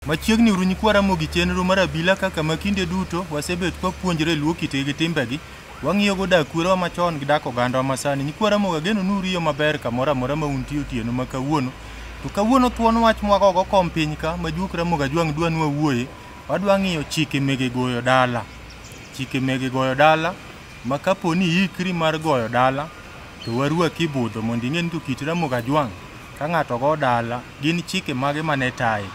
Machiegni uru nyikwara mogi chenro mar abila kaka makinde duto wasebet kwa puonjre luo kite gi timbegi. Wang'iyo go dak kwerewa machon gi dak oganda masani. Nyikwara moga geno nuriyo maber kamoro amora ma untie otieno ma kawuono. To kawuono thuon wach mwagogo kom piny ka ma juokra moga jwang' dwanwa wuoye. Wadwa ng'iyo chike mege goyo dala. Chike mege goyo dala ma kapo ni ikri mar goyo dala to warwaki budho mondo ing'e ni to kit Ramogi Ajwang' ka ng'ato go dala gin chike mage mane taye.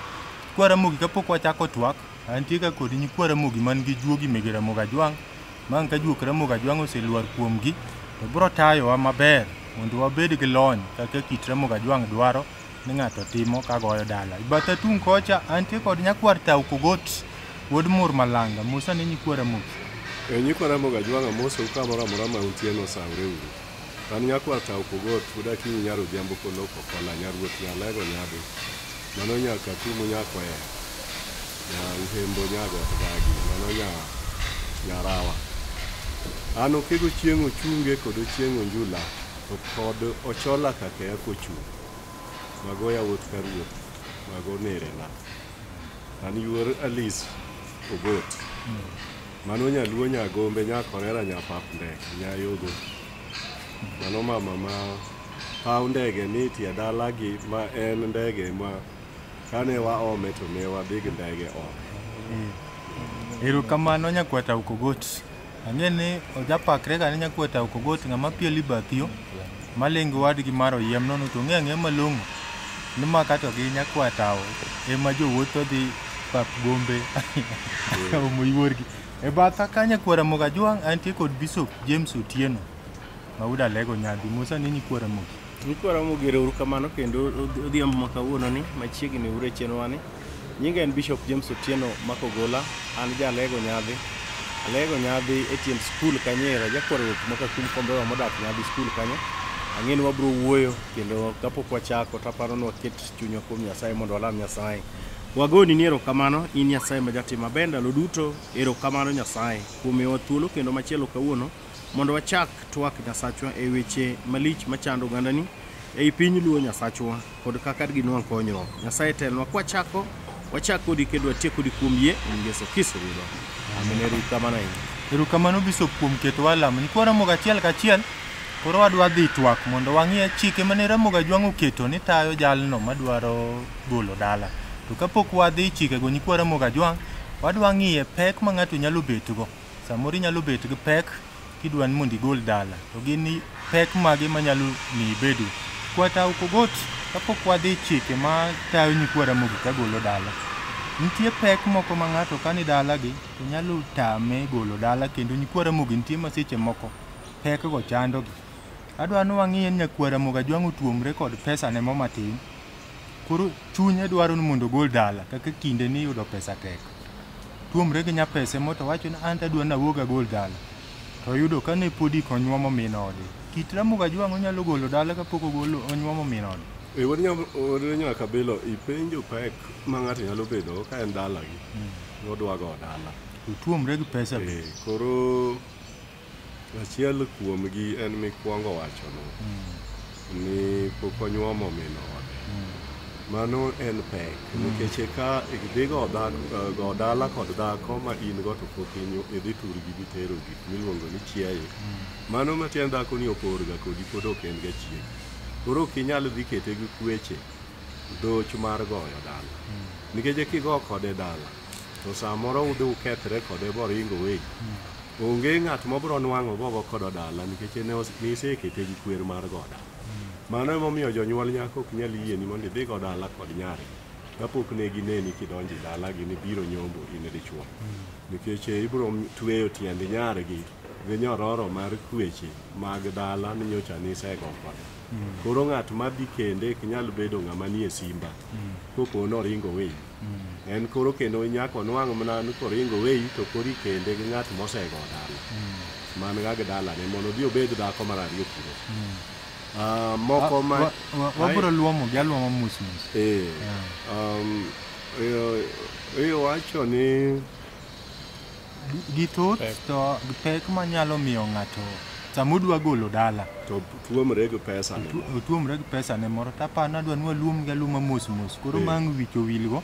Nyikwara mogi kapok wachako twak, antie ka kod nyikwara mogi man gi juogi mege Ramogi Ajwang'. Mang ka juok Ramogi Ajwang' oseluar kuomgi to biro tayowa maber mondo wabed gi lony kaka kit Ramogi Ajwang' dwaro ni ng'ato timo ka goyo dala. Batha tung' kocha antie kod nyakwar Tau Kogot wuod Mur Malanga. Musa ne nyikwara mogi. Nyikwara Ramogi Ajwang' amoso kamoro amora ma untie nosawre uru. An nyakwar Tau Kogot uda kinyi nyaro dhiambo koloko kola nyaruoth nyalego nyadhi. Mano nyaka tumo nyakwe nya uhembo nyago tgagi mano nyarawa. An okego chieng' ochunge kod chieng' onjula to kod ochola kake akochung'. Mago yawuot ka ruoth mago nerena. An yuor Alice Ogot. Mano nyaluo nyagombe nyakonera nyapap ndege nyayogo. Mano mama ma paw ndege ni tie dala gi ma en ndege ma kane waome to ne wadhi gi ndege ome. Erokamano nyakwar Tau Kogot. Ang'e ni ojapakre ka ne nyakwar Tau Kogot ng'ama pieli bathio malingo wadgi mar oyiem nono to ng'e malong'o ni ma kato gi nyakwar Tau ema jowuotho dhi pap gombe omo yuorgi. E batha ka nyakwar Ramogi Ajwang' antie kod Bishop James Otieno ma uda lego nyadhi. Musa ne nyikwara mogi. Nyikwara mogi erokamano kendo odhiambo ma kawuono ni machiegni ure chenwa ni. Nyinga en Bishop James Otieno Makogola. An jalego nyadhi. Alego nyadhi e tiend skul kanyera jakwar ruoth maka kum kombewa modak nyadhi skul kanyo. Ang'eni wabro wuoyo kendo kapok wachako taparo ni waket chunywa kuom Nyasaye mondo walam Nyasaye. Wagoni ni erokamano in Nyasaye ma jatim maber ndalo duto. Erokamano Nyasaye kuom miyowa thuolo kendo machielo kawuono mondo wachak twak Nyasachwa e weche malich machando ogandani ei piny luo Nyasachwa kod kaka ginwang' konyruok. Nyasaye telnwa kwachako wachak kodi kendo watiek kodi kuom yie en Yesu Kristo ruodhwa. Amen. Erokamano ahinya. Erokamano Bishop kuom ketowa lamo. Nyikwara Ramogi achiel kachiel koro wadwa dhi twak mondo wang'ie chike mane Ramogi Ajwang' oketo ni tayo jalno madwaro golo dala. To kapok wadhi chikego nyikwara Ramogi Ajwang' wadwa ng'iye pek ma ng'ato nyalo betgo. Samoro inyalo bet gi pek kidwa ni mondo igol dala to gin pek mage manyalo miyi bedo. Nyakwar Tau Kogot kapok wadhi chike ma tayo nyikwara Ramogi ka golo dala. Nitie pek moko ma ng'ato kani dalagi to nyalo tame golo dala kendo nyikwara Ramogi nitie maseche moko pek go chandogi. Adwa ni wang'iye nyakwar Ramogi Ajwang' otuomre kod pesa ne mo matin. Koro chunye dwaro ni mondo gol dala kaka kinde ni yudo pesa tek. Tuomre gi nyapese mo to wacho ni an tadwa nawuog agol dala. To yudo ka ne podi konyuomo min ode. Kit Ramogi Ajwang' onyalo golo dala kapok ogolo onyuomo min ode. Wuod nyaka belo ipenjo pek ma ng'ato nyalo bedo ka en dala gi. Nodwa go dala. Tuomre gi pesa. Koro achiel kuomgi en mikwongo wacho no. Ni pok onyuomo min ode. Mano en pek. Nikech ka idhi go dala kod dhako ma in go to pok idhi turgi gi tero gik miluongo ni chiaye. Mano matiend dhako ni oporga kodi pod ok en ga chiege. Koro ok inyal dhi kete gi kweche dhoch mar goyo dala. Nikech kigo kode dala to samoro udhi ukethre kode boringo weyi. Onge ng'at mobro nwang'o gogo kod dala nikech ne isekete gi kwer mar goda. Mano emomiyo jonyuol nyako ok nyal yieni mondo idhi go dala kod nyare kapok ne gineni kidonjo e dala gi ni biro nyombo in dichuo. Nikech ibro tweyo tiend nyargi gi nyororo mar kweche mag dala ni nyocha ni isego kode. Koro ng'at madhi kende ok nyal bedo ng'ama ni e simba kopo noringo weyi. En koro kendo nyako nwang' mana ni koringo weyi to kori kende gi ng'at mosego dala. Man ga dala ne mondo dhi obed dhako mar ariyo kuro. Moko ma wabro luomo galwomo musmus. Wacho ni githoth to pek manyalo miyo ng'ato samudwa golo dala to tuomre gi pesa ne tuomre gi pesa ne moro tapana dwa nwa luom ga luma mos koro mang wicho wilgo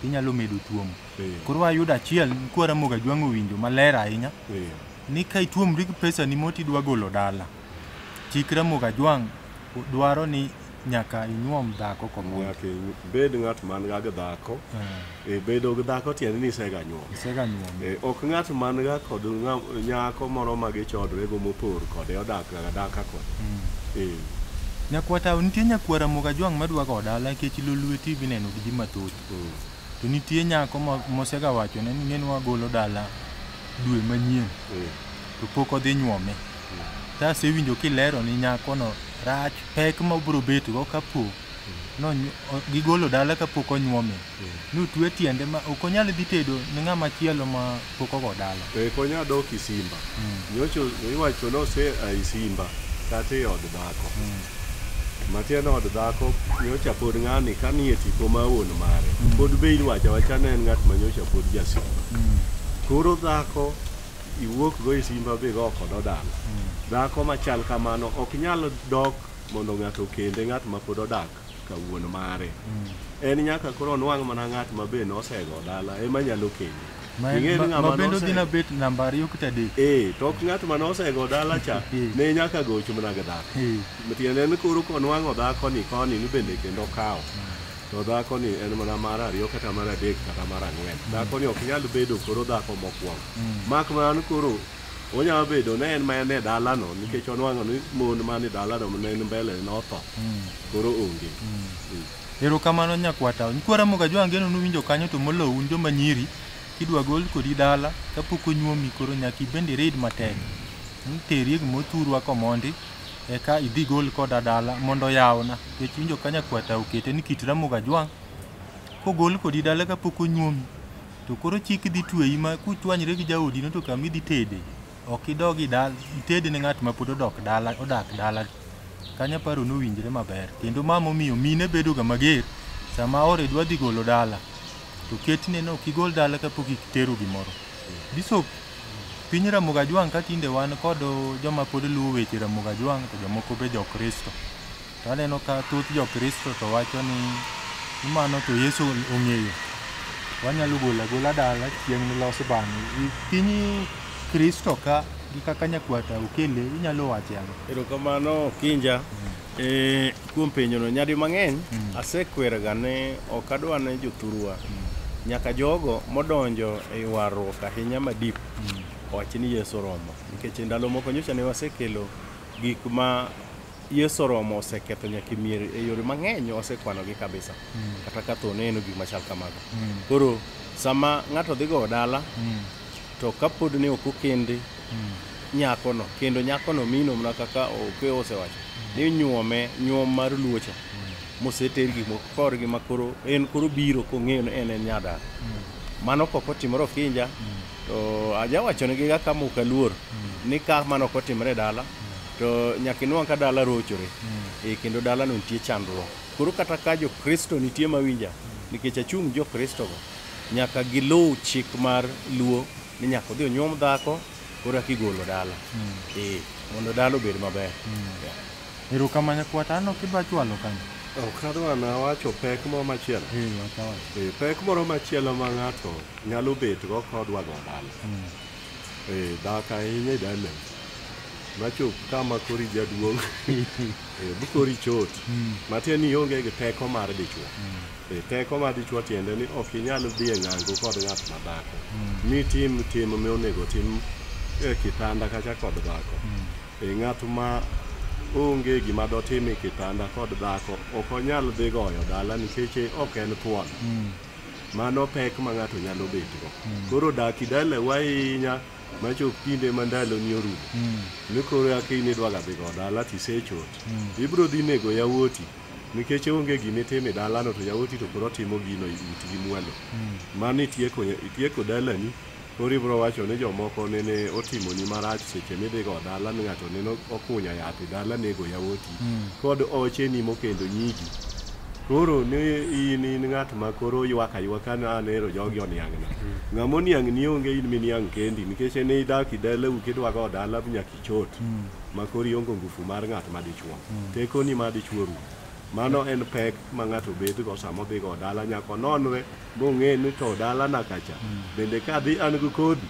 inyalo medo tuom koro ayudo achiel kwara moga jwango winjo maler ahinya ni ka ituomri gi pesa ni moti dwa golo dala chikra moga jwang dwaro ni nyaka inyuom dhako komo nyaka bed ng'at man ga dhako bedo gi dhako tiende ni isega nyuom ok ng'at man ga kod nyako moro ma gichodre go mopor kode odak kod nyakwata nitie nyakwara moga jwang madwa go dala nikech lolwe TV neno gi ji mathoth to nitie nyako mosega wacho ne ni nenwa golo dala dwe manyien to pok odhi nyuome ta sewinjo kilero ni nyako no rach pek ma bro bet go kapo no gigolo dala kapok onyuome no twe tiende ma ok onyal dhi tedo ni ng'ama chielo ma pok ogo dala konya dok Isimba nyocho iwacho no se Isimba kate od dhako matieno od dhako nyocha pod ng'ani kanie tipo ma wuon mare pod be iwacho wacha ne ng'at ma nyocha pod jasimba koro dhako iwuok go Isimba be go kod dala dhako machal kamano ok nyal dok mondo ng'ato kende ng'at ma pod odak ka wuon mare en nyaka koro nwang' mana ng'at ma be nosego dala ema nyalo kende mabendo dina bet namba 2 kata 3 to ok ng'at ma nosego dala cha ne nyaka gocho mana ga dhako mtiende ni koro konwang'o dhako ni koni ni bende kendo kawo to dhako ni en mana mar 2 kata mar 3 kata mar 4 dhako ni ok nyal bedo koro dhako mokwongo mak man koro onya bedo ne en mane dala no nikech onwang'o ni mon mane dala no ne mbele no tho koro onge erokamano nyakwata nkwara moga jwangeno nuwinjo kanyo to molo unjo manyiri kidwa gol kodi dala kapok onyuomi koro nyaki bende red matek nterie gimo thurwa komondi eka idhi gol koda dala mondo yawna kech winjo ka nyakwata okete ni kitra moga jwang kogol kodi dala kapok onyuomi to koro chik dhi tweyi ma kuchwanyre gi jaodi no to kama idhi tede ok idogi dala itede ne ng'at ma pod odak dala kanya paro nowinjre maber kendo mama omiyo mine bedo ga mager sama ore dwa dhi golo dala to ketne no kigol dala kapok itero gimoro bisop piny Ramoga Jwang ka tinde wan kod joma pod luwo weche Ramoga Jwang to jomoko be jokristo to aneno ka thoth jokristo to wacho ni mano to Yesu ong'eyo wanyalo gola dala chieng' ni los bang'e piny Kristo ka gi kaka nyakwata okele inyalo wache ang'o? Erokamano Okinja kuom penjono nyadi mang'eny asekweraga ne ok adwa ne jothurwa nyaka jogo modonjo e warruok ahinya madip wach ni Yesu romo nikech ndalo moko nyocha ne wasekelo gik ma Yesu romo oseketho nyaka mier e yore mang'eny osekwanogi kabisa kata ka tho neno gik machal kamago koro sama ng'ato dhi go dala to kapod ne ok okende nyakono kendo nyakono mino mana kaka oke osewacho ni nyuom mar luocha moseter gik moko korgi makoro en koro biro kong'eyo ni en nyadala mano kok otimore Okinja to ajawachonegi kaka muka luor ni ka mano ok otimore dala to nyaka inwang' ka dala rochore kendo dala no nitie chandruok koro kata ka jokristo nitie mawinja nikech achung' jokristogo nyaka giluw chik mar luo ni nyaka odhi onyuom dhako koro kigolo dala mondo dala obed maber erokamano nyakwata ano kidwa chwalo kanyo ok adwa nawacho pek moro machielo pek moro machielo ma ng'ato nyalo bet go kodwa go dala dak ahinya e dala machop kama kori jaduong' bukori chot matieni ionge gi teko mar dichuo teko mar dichuo tiende ni ok inyal dhi e ng'ango kod ng'at madhako ni tim ma onego tim e kitanda kacha kod dhako ng'at ma onge gima dotim e kitanda kod dhako ok onyal dhi goyo dala nikech ok en thuon mano pek ma ng'ato nyalo betgo koro dak dala wahinya machop kinde ma ndalo ni orumo ni koro akini dwaga dhi go dala tisechot ibro dhi nego yawuoti nikech onge gima itimo e dalano to yawuoti to koro timo gino itgi mwalo mano itieko dalani koro ibro wacho ni jomoko nene otimo ni marach seche midhi go dala ni ng'ato nene okunya yath e dala nego yawuoti kod ocheni mokendo nyigi Koro ni in ng'at ma koro ywak aywaka na anero jogi oniang' na. Ng'ama oniang' ni onge in miniang' kendi nikech ne idak idala ukidwa go dala nyaka ichot. Ma koro iongo ngufu mar ng'at ma dichuo. Teko ni ma dichuo ru. Mano en pek ma ng'ato bedo go sama dhi go dala nyaka nonre mong'e ni to dala na kacha. Bende ka dhi an go kodi.